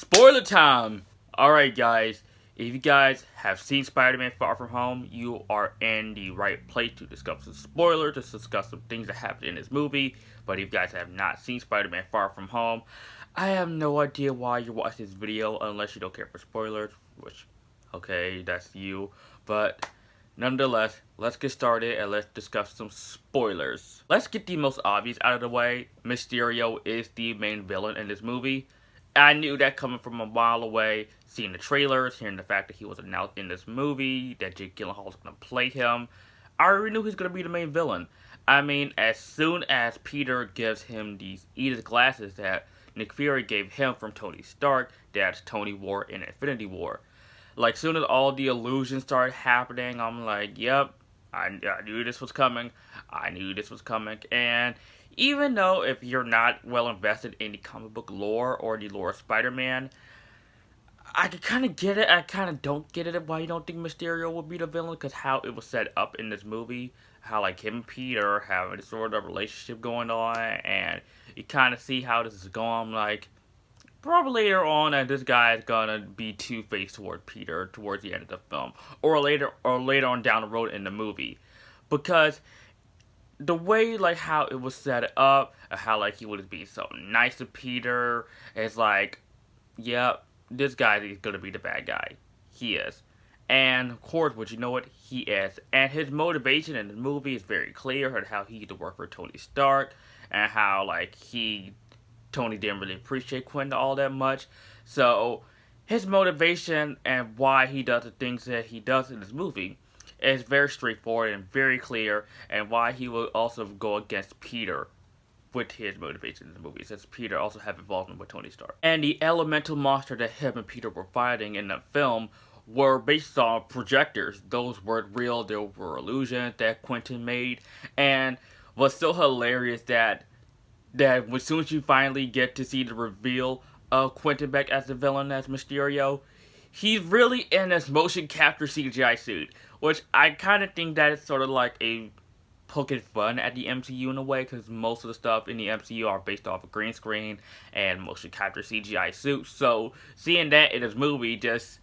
Spoiler time! Alright guys, if you guys have seen Spider-Man Far From Home, you are in the right place to discuss some spoilers, to discuss some things that happened in this movie. But if you guys have not seen Spider-Man Far From Home, I have no idea why you're watching this video unless you don't care for spoilers, which, okay, that's you. But nonetheless, let's get started and let's discuss some spoilers. Let's get the most obvious out of the way. Mysterio is the main villain in this movie. I knew that coming from a mile away, seeing the trailers, hearing the fact that he was announced in this movie, that Jake Gyllenhaal was going to play him. I already knew he was going to be the main villain. I mean, as soon as Peter gives him these Edith glasses that Nick Fury gave him from Tony Stark, that Tony wore in Infinity War. Like, soon as all the illusions started happening, I'm like, yep, I knew this was coming. I knew this was coming. And even though if you're not well invested in the comic book lore or the lore of Spider-Man, I can kind of get it. I kind of don't get it why you don't think Mysterio would be the villain, because how it was set up in this movie, how like him and Peter have a sort of relationship going on, and you kind of see how this is going. Like, probably later on, and this guy is gonna be Two-Face toward Peter towards the end of the film, or later on down the road in the movie, because the way like how it was set up, how like he would be so nice to Peter, it's like, yep, this guy is gonna be the bad guy. He is. And of course, but you know what? He is. And his motivation in the movie is very clear, and how he used to work for Tony Stark, and how like Tony didn't really appreciate Quentin all that much. So his motivation and why he does the things that he does in this movie is very straightforward and very clear, and why he will also go against Peter with his motivation in the movie, since Peter also have involvement with Tony Stark. And the elemental monster that him and Peter were fighting in the film were based on projectors. Those weren't real, they were illusions that Quentin made. And what's so hilarious that as soon as you finally get to see the reveal of Quentin Beck as the villain, as Mysterio, he's really in this motion capture CGI suit, which I kind of think that it's sort of like a poking fun at the MCU in a way, because most of the stuff in the MCU are based off of green screen and motion capture CGI suits. So seeing that in this movie just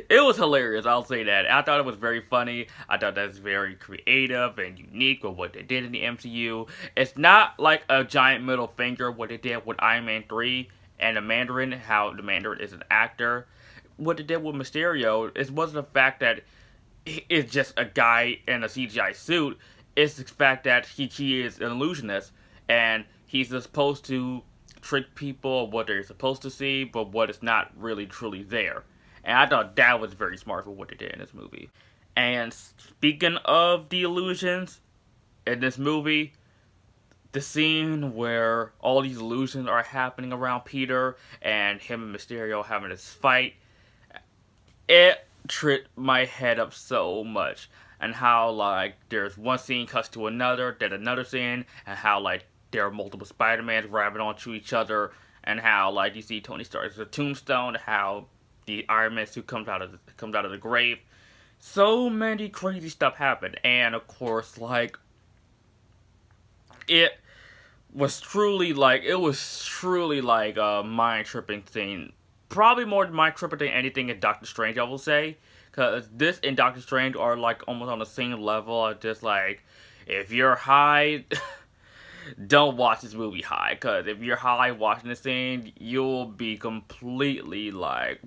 it was hilarious, I'll say that. I thought it was very funny. I thought that's very creative and unique with what they did in the MCU. It's not like a giant middle finger what they did with Iron Man 3 and the Mandarin, how the Mandarin is an actor. What they did with Mysterio, it wasn't the fact that it's just a guy in a CGI suit. It's the fact that he is an illusionist, and he's supposed to trick people what they're supposed to see, but what is not really truly there. And I thought that was very smart for what they did in this movie. And speaking of the illusions in this movie, the scene where all these illusions are happening around Peter and him and Mysterio having this fight, it tripped my head up so much. And how like there's one scene cuts to another, then another scene, and how like there are multiple Spider-Mans grabbing onto each other, and how like you see Tony Stark's a tombstone, how the Iron Man suit comes out of the grave. So many crazy stuff happened, and of course like it was truly like a mind tripping thing. Probably more mind tripping than anything in Doctor Strange, I will say. Because this and Doctor Strange are like almost on the same level of just like, if you're high, don't watch this movie high. Because if you're high watching this thing, you'll be completely like...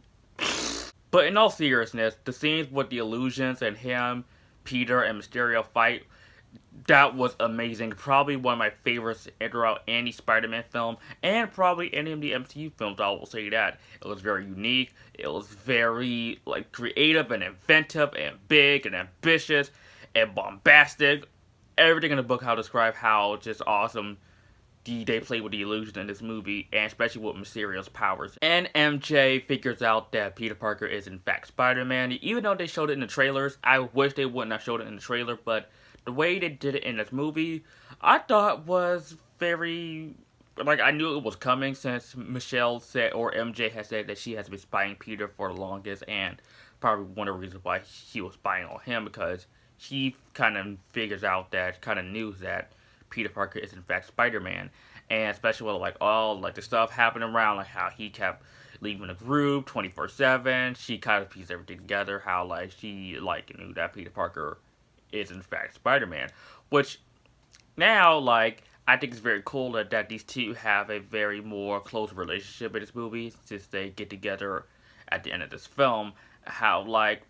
But in all seriousness, the scenes with the illusions and him, Peter, and Mysterio fight, that was amazing. Probably one of my favorites throughout any Spider-Man film, and probably any of the MCU films, I will say that. It was very unique, it was very like creative and inventive and big and ambitious and bombastic. Everything in the book how to describe how just awesome they played with the illusion in this movie, and especially with Mysterio's powers. And MJ figures out that Peter Parker is in fact Spider-Man. Even though they showed it in the trailers, I wish they wouldn't have showed it in the trailer, but the way they did it in this movie, I thought was very... Like, I knew it was coming, since Michelle said, or MJ has said, that she has been spying Peter for the longest, and probably one of the reasons why she was spying on him, because she kind of figures out that, kind of knew that Peter Parker is in fact Spider-Man. and especially with like all like the stuff happening around, like how he kept leaving the group 24/7. She kind of pieced everything together. How like she like knew that Peter Parker is in fact Spider-Man, which now like I think it's very cool that these two have a very more close relationship in this movie since they get together at the end of this film. How like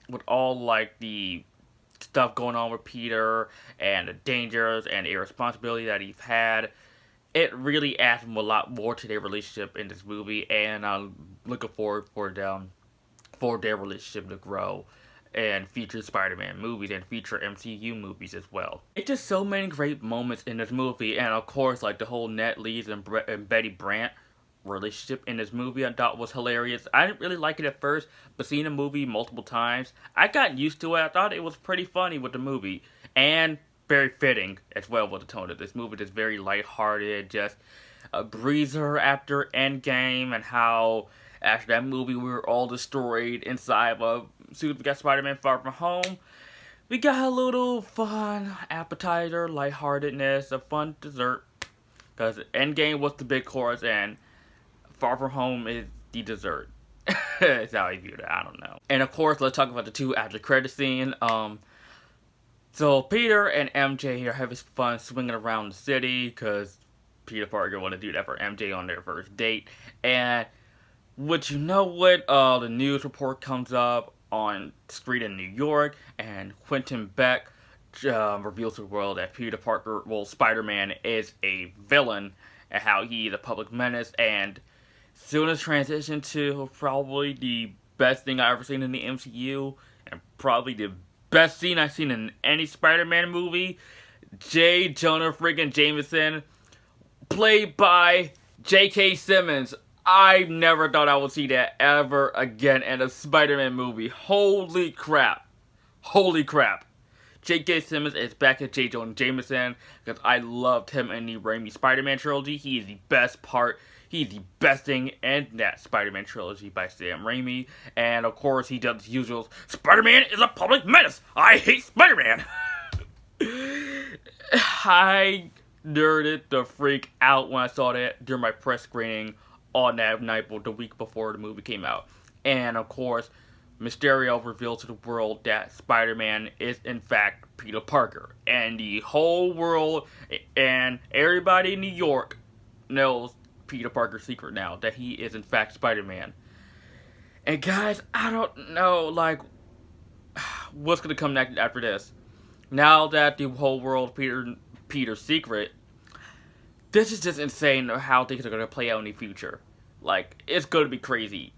with all like the stuff going on with Peter and the dangers and the irresponsibility that he's had, it really adds a lot more to their relationship in this movie, and I'm looking forward for their relationship to grow and future Spider-Man movies and future MCU movies as well. It's just so many great moments in this movie, and of course, like the whole Ned Leeds and Betty Brant relationship in this movie I thought was hilarious. I didn't really like it at first, but seeing the movie multiple times, I got used to it. I thought it was pretty funny with the movie, and very fitting as well with the tone of this movie. Just very lighthearted, just a breezer after Endgame, and how after that movie we were all destroyed inside of soon as we got Spider-Man Far From Home. We got a little fun appetizer, lightheartedness, a fun dessert. Because Endgame was the big course, and Far From Home is the dessert. That's how I viewed it. I don't know. And of course, let's talk about the two after credit scene. So Peter and MJ are having fun swinging around the city because Peter Parker want to do that for MJ on their first date. And would you know what? The news report comes up on street in New York, and Quentin Beck reveals to the world that Peter Parker, well, Spider-Man, is a villain, and how he's a public menace, and soon as transition to probably the best thing I've ever seen in the MCU, and probably the best scene I've seen in any Spider-Man movie. J. Jonah freaking Jameson, played by J.K. Simmons. I never thought I would see that ever again in a Spider-Man movie. Holy crap. Holy crap. J.K. Simmons is back as J. Jonah Jameson, because I loved him in the Raimi Spider-Man trilogy. He is the best part. He's the best thing in that Spider-Man trilogy by Sam Raimi. And of course, he does the usual, Spider-Man is a public menace. I hate Spider-Man. I nerded the freak out when I saw that during my press screening on that night, the week before the movie came out. And of course, Mysterio reveals to the world that Spider-Man is in fact Peter Parker. And the whole world and everybody in New York knows Peter Parker's secret now, that he is in fact Spider-Man. And guys, I don't know, like, what's gonna come next after this. Now that the whole world Peter's secret, this is just insane how things are gonna play out in the future. Like, it's gonna be crazy.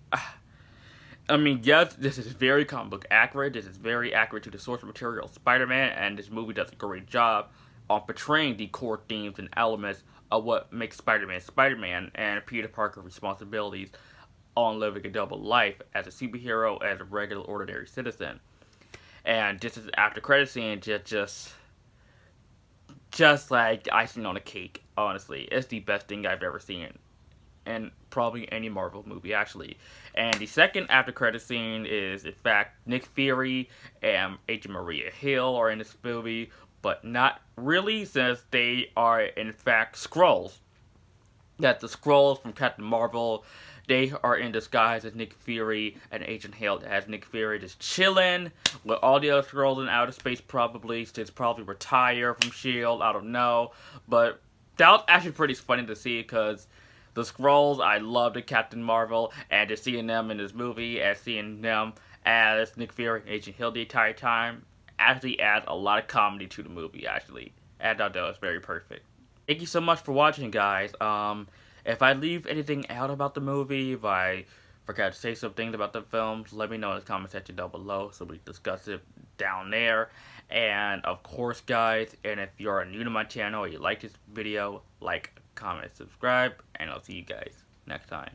I mean, yes, this is very comic book accurate. This is very accurate to the source material of Spider-Man, and this movie does a great job on portraying the core themes and elements of what makes Spider-Man Spider-Man, and Peter Parker's responsibilities on living a double life as a superhero, as a regular ordinary citizen. And this is after credit scene, just like icing on a cake. Honestly, it's the best thing I've ever seen, and probably any Marvel movie actually. And the second after credit scene is in fact Nick Fury and Agent Maria Hill are in this movie, but not really, since they are in fact Skrulls. That the Skrulls from Captain Marvel, they are in disguise as Nick Fury, and Agent Hill as Nick Fury just chilling with all the other Skrulls in outer space, probably since probably retire from S.H.I.E.L.D., I don't know. But that was actually pretty funny to see, because the Skrulls, I loved in Captain Marvel, and just seeing them in this movie, and seeing them as Nick Fury and Agent Hill the entire time, actually adds a lot of comedy to the movie, actually. And I thought that was very perfect. Thank you so much for watching, guys. If I leave anything out about the movie, if I forgot to say some things about the film, let me know in the comment section down below so we discuss it down there. And of course, guys, and if you're new to my channel or you like this video, like, comment, subscribe, and I'll see you guys next time.